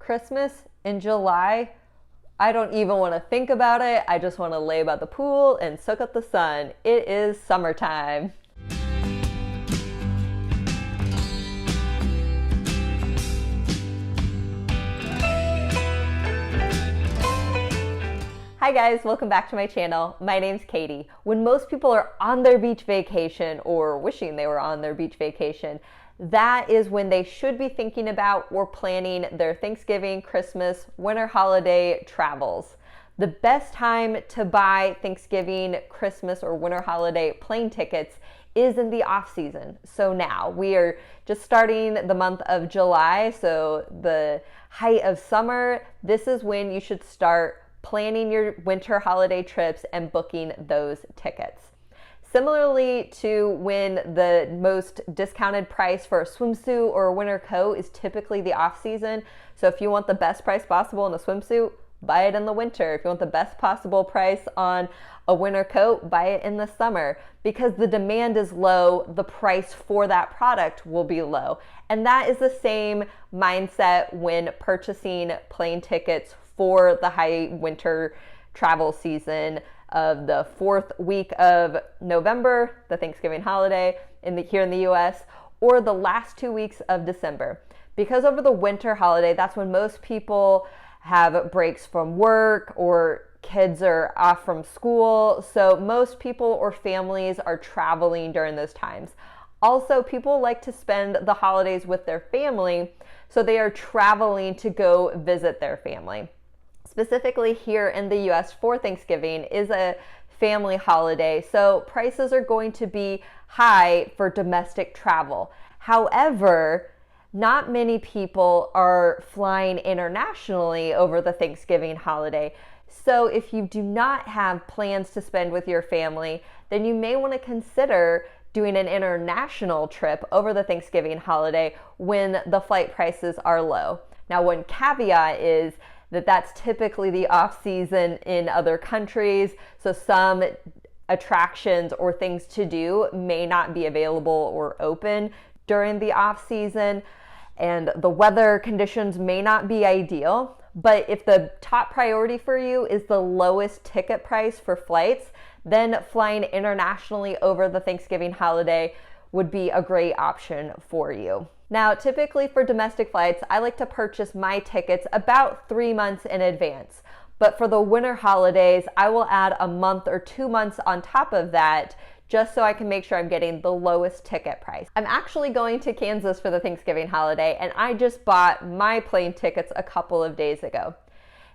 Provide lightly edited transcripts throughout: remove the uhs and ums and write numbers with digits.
Christmas in July, I don't even want to think about it. I just want to lay by the pool and soak up the sun. It is summertime. Hi guys, welcome back to my channel. My name's Katie. When most people are on their beach vacation or wishing they were on their beach vacation, that is when they should be thinking about or planning their Thanksgiving, Christmas, winter holiday travels. The best time to buy Thanksgiving, Christmas, or winter holiday plane tickets is in the off season. So now we are just starting the month of July, so the height of summer. This is when you should start planning your winter holiday trips and booking those tickets. Similarly to when the most discounted price for a swimsuit or a winter coat is typically the off season. So if you want the best price possible in a swimsuit, buy it in the winter. If you want the best possible price on a winter coat, buy it in the summer. Because the demand is low, the price for that product will be low. And that is the same mindset when purchasing plane tickets for the high winter travel season of the 4th week of November, the Thanksgiving holiday here in the US, or the last 2 weeks of December. Because over the winter holiday, that's when most people have breaks from work or kids are off from school. So most people or families are traveling during those times. Also, people like to spend the holidays with their family, so they are traveling to go visit their family. Specifically here in the US for Thanksgiving is a family holiday, so prices are going to be high for domestic travel. However, not many people are flying internationally over the Thanksgiving holiday. So if you do not have plans to spend with your family, then you may want to consider doing an international trip over the Thanksgiving holiday when the flight prices are low. Now, one caveat is that that's typically the off season in other countries. So some attractions or things to do may not be available or open during the off season, and the weather conditions may not be ideal. But if the top priority for you is the lowest ticket price for flights, then flying internationally over the Thanksgiving holiday would be a great option for you. Now, typically for domestic flights, I like to purchase my tickets about 3 months in advance. But for the winter holidays, I will add a month or 2 months on top of that, just so I can make sure I'm getting the lowest ticket price. I'm actually going to Kansas for the Thanksgiving holiday, and I just bought my plane tickets a couple of days ago.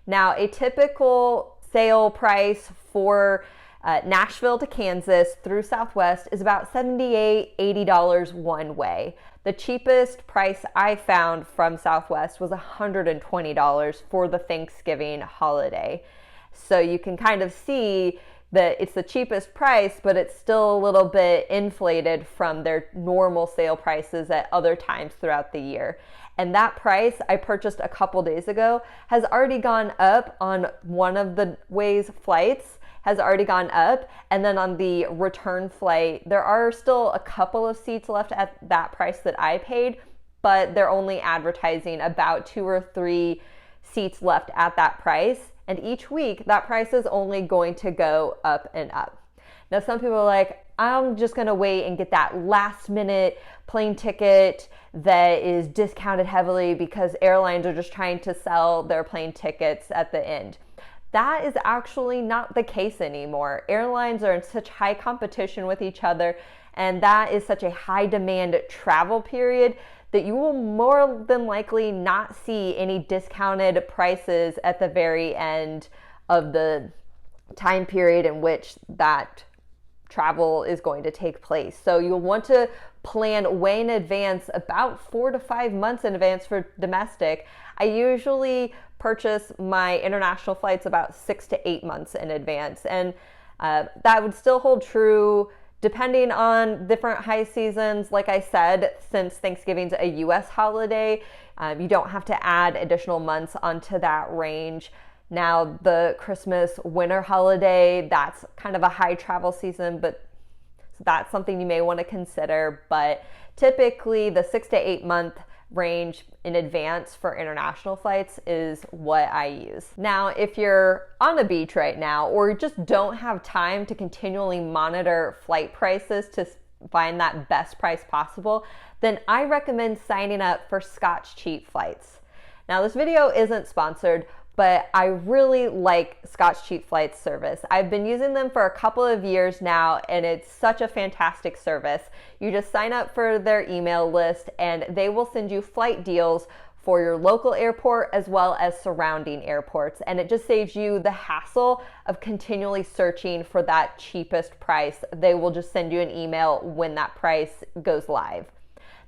Now, a typical sale price for Nashville to Kansas through Southwest is about $78, $80 one way. The cheapest price I found from Southwest was $120 for the Thanksgiving holiday. So you can kind of see that it's the cheapest price, but it's still a little bit inflated from their normal sale prices at other times throughout the year. And that price I purchased a couple days ago has already gone up on one of the ways flights has already gone up. And then on the return flight, there are still a couple of seats left at that price that I paid, but they're only advertising about 2 or 3 seats left at that price. And each week, that price is only going to go up and up. Now, some people are like, I'm just gonna wait and get that last minute plane ticket that is discounted heavily because airlines are just trying to sell their plane tickets at the end. That is actually not the case anymore. Airlines are in such high competition with each other, and that is such a high demand travel period that you will more than likely not see any discounted prices at the very end of the time period in which that travel is going to take place. So you'll want to plan way in advance, about 4 to 5 months in advance for domestic. I usually purchase my international flights about 6 to 8 months in advance. And that would still hold true depending on different high seasons. Like I said, since Thanksgiving's a US holiday, you don't have to add additional months onto that range. Now, the Christmas winter holiday, that's kind of a high travel season, but that's something you may want to consider. But typically the 6 to 8 month range in advance for international flights is what I use. Now, if you're on the beach right now or just don't have time to continually monitor flight prices to find that best price possible, then I recommend signing up for Scotch Cheap Flights. Now, this video isn't sponsored, but I really like Scotch Cheap Flights service. I've been using them for a couple of years now, and it's such a fantastic service. You just sign up for their email list, and they will send you flight deals for your local airport as well as surrounding airports. And it just saves you the hassle of continually searching for that cheapest price. They will just send you an email when that price goes live.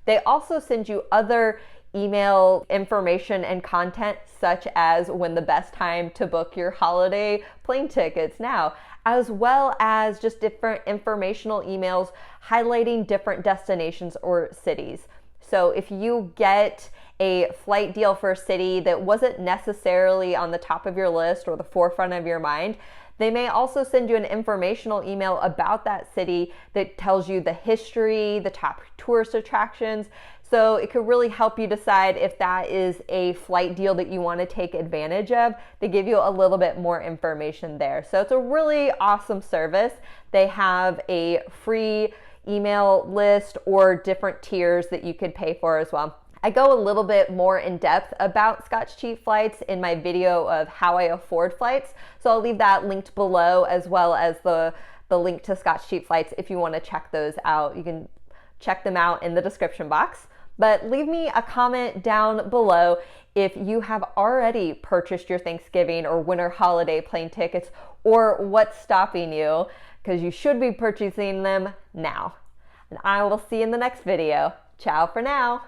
They also send you other email information and content, such as when the best time to book your holiday plane tickets now, as well as just different informational emails highlighting different destinations or cities. So if you get a flight deal for a city that wasn't necessarily on the top of your list or the forefront of your mind, they may also send you an informational email about that city that tells you the history, the top tourist attractions. So it could really help you decide if that is a flight deal that you want to take advantage of. They give you a little bit more information there. So it's a really awesome service. They have a free email list or different tiers that you could pay for as well. I go a little bit more in depth about Scotch Cheap Flights in my video of how I afford flights. So I'll leave that linked below, as well as the link to Scotch Cheap Flights if you want to check those out. You can check them out in the description box. But leave me a comment down below if you have already purchased your Thanksgiving or winter holiday plane tickets, or what's stopping you, because you should be purchasing them now. And I will see you in the next video. Ciao for now.